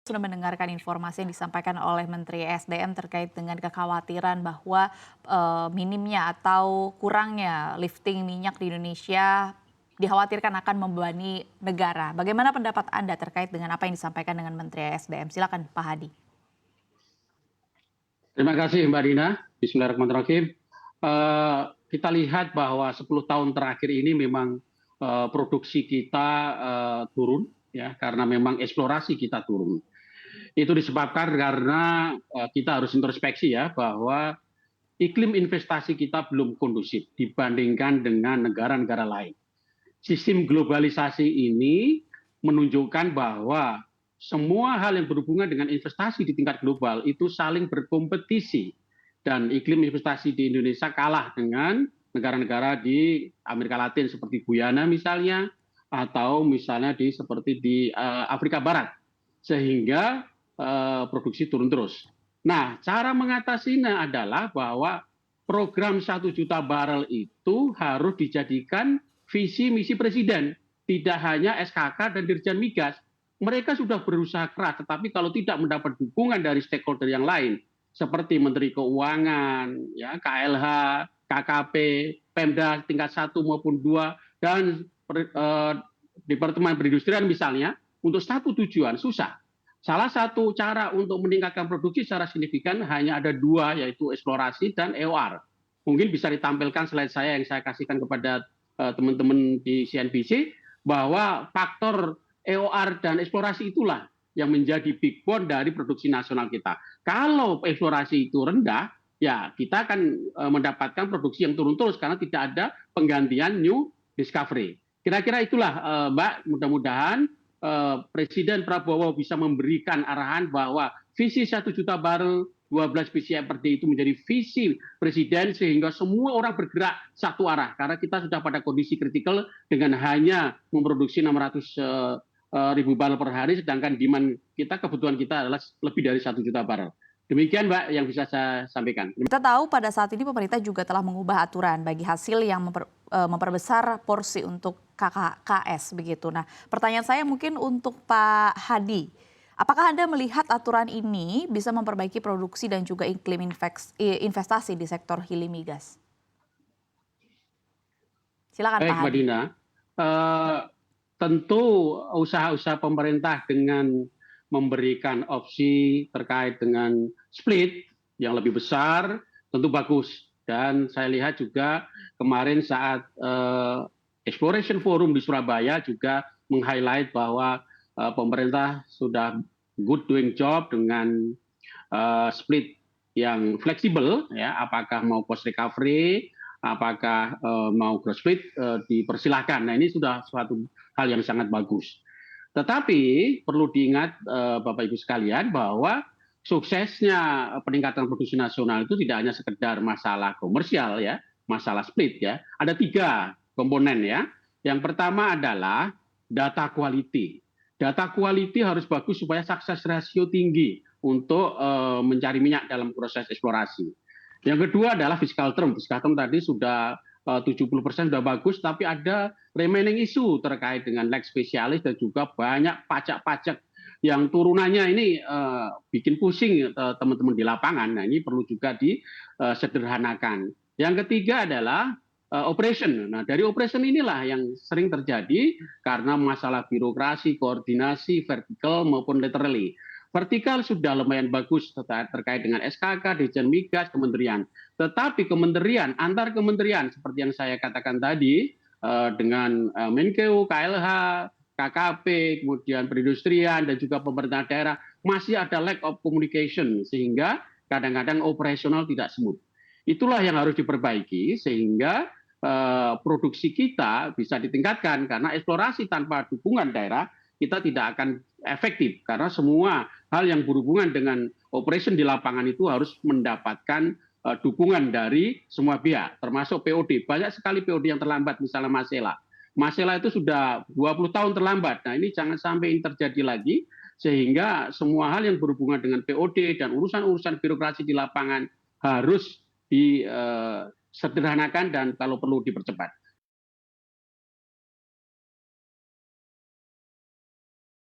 Sudah mendengarkan informasi yang disampaikan oleh Menteri SDM terkait dengan kekhawatiran bahwa minimnya atau kurangnya lifting minyak di Indonesia dikhawatirkan akan membebani negara. Bagaimana pendapat Anda terkait dengan apa yang disampaikan dengan Menteri SDM? Silakan Pak Hadi. Terima kasih Mbak Dina. Bismillahirrahmanirrahim. Kita lihat bahwa 10 tahun terakhir ini memang produksi kita turun, ya, karena memang eksplorasi kita turun. Itu disebabkan karena kita harus introspeksi ya, bahwa iklim investasi kita belum kondusif dibandingkan dengan negara-negara lain. Sistem globalisasi ini menunjukkan bahwa semua hal yang berhubungan dengan investasi di tingkat global itu saling berkompetisi, dan iklim investasi di Indonesia kalah dengan negara-negara di Amerika Latin seperti Guyana misalnya, atau misalnya seperti di Afrika Barat, sehingga produksi turun terus. Nah, cara mengatasinya adalah bahwa program 1 juta barel itu harus dijadikan visi misi presiden, tidak hanya SKK dan Dirjen Migas. Mereka sudah berusaha keras, tetapi kalau tidak mendapat dukungan dari stakeholder yang lain, seperti Menteri Keuangan, ya, KLH, KKP, Pemda tingkat 1 maupun 2, dan Departemen Perindustrian misalnya, untuk satu tujuan susah. Salah satu cara untuk meningkatkan produksi secara signifikan hanya ada 2, yaitu eksplorasi dan EOR. Mungkin bisa ditampilkan slide saya yang saya kasihkan kepada teman-teman di CNBC, bahwa faktor EOR dan eksplorasi itulah yang menjadi big bone dari produksi nasional kita. Kalau eksplorasi itu rendah, ya kita akan mendapatkan produksi yang turun terus karena tidak ada penggantian new discovery. Kira-kira itulah Mbak, mudah-mudahan Presiden Prabowo bisa memberikan arahan bahwa visi 1 juta barel 12 BCM per day itu menjadi visi presiden, sehingga semua orang bergerak satu arah, karena kita sudah pada kondisi kritikal dengan hanya memproduksi 600.000 barel per hari, sedangkan demand kita, kebutuhan kita adalah lebih dari 1 juta barel. Demikian Mbak yang bisa saya sampaikan. Kita tahu pada saat ini pemerintah juga telah mengubah aturan bagi hasil yang memperbesar porsi untuk KKS begitu. Nah, pertanyaan saya mungkin untuk Pak Hadi. Apakah Anda melihat aturan ini bisa memperbaiki produksi dan juga iklim investasi di sektor hili migas? Silakan Pak Baik Mbak Hadi. Dina, tentu usaha-usaha pemerintah dengan memberikan opsi terkait dengan split yang lebih besar tentu bagus. Dan saya lihat juga kemarin saat Exploration Forum di Surabaya juga meng-highlight bahwa pemerintah sudah good doing job dengan split yang fleksibel, ya, apakah mau post recovery, apakah mau gross split, dipersilahkan. Nah, ini sudah suatu hal yang sangat bagus. Tetapi perlu diingat Bapak Ibu sekalian bahwa suksesnya peningkatan produksi nasional itu tidak hanya sekedar masalah komersial, ya, masalah split, ya. Ada 3 komponen, ya. Yang pertama adalah data quality. Data quality harus bagus supaya success ratio tinggi untuk mencari minyak dalam proses eksplorasi. Yang kedua adalah fiscal term. Fiscal term tadi sudah 70% sudah bagus, tapi ada remaining issue terkait dengan leg spesialis dan juga banyak pajak-pajak yang turunannya ini bikin pusing teman-teman di lapangan. Nah, ini perlu juga disederhanakan. Yang ketiga adalah operation. Nah, dari operation inilah yang sering terjadi karena masalah birokrasi, koordinasi, vertikal maupun laterally. Vertikal sudah lumayan bagus terkait dengan SKK, Dirjen Migas, kementerian. Tetapi kementerian, antar kementerian seperti yang saya katakan tadi, dengan Menkeu, KLH, KKP, kemudian perindustrian, dan juga pemerintah daerah, masih ada lack of communication, sehingga kadang-kadang operasional tidak smooth. Itulah yang harus diperbaiki, sehingga produksi kita bisa ditingkatkan, karena eksplorasi tanpa dukungan daerah, kita tidak akan efektif, karena semua hal yang berhubungan dengan operation di lapangan itu harus mendapatkan dukungan dari semua pihak, termasuk POD. Banyak sekali POD yang terlambat, misalnya Masela. Masela itu sudah 20 tahun terlambat. Nah, ini jangan sampai ini terjadi lagi, sehingga semua hal yang berhubungan dengan POD dan urusan-urusan birokrasi di lapangan harus disederhanakan dan kalau perlu dipercepat.